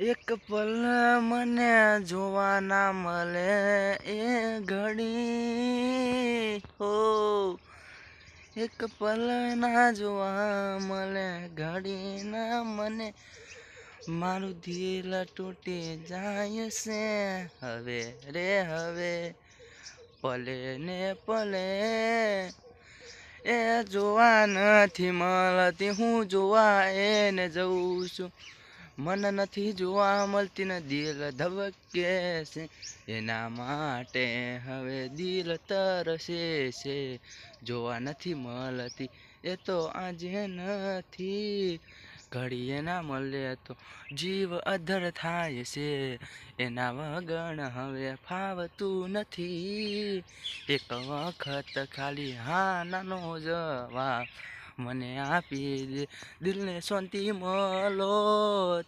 એક પલ મને જોવા ના મળે એ ઘડી હો, એક પલ ના જોવા મળે ઘડી ના મને મારું દિલ તૂટી જાય છે હવે રે હવે, પલે ને પલે એ જોવા નથી મળતી, હું જોવા એને જઉં છું. મન નથી જોવા મળતી ને દિલ ધબકે છે, એના માટે હવે દિલ તરસે છે. જોવા નથી મળતી એ તો આજે નથી, ઘડીએ ના મળે તો જીવ અધર થાય છે. એના વગર હવે ફાવતું નથી, એક વખત ખાલી હા નાનો જવાબ મને આપી દે, દિલને શાંતિ મલોત.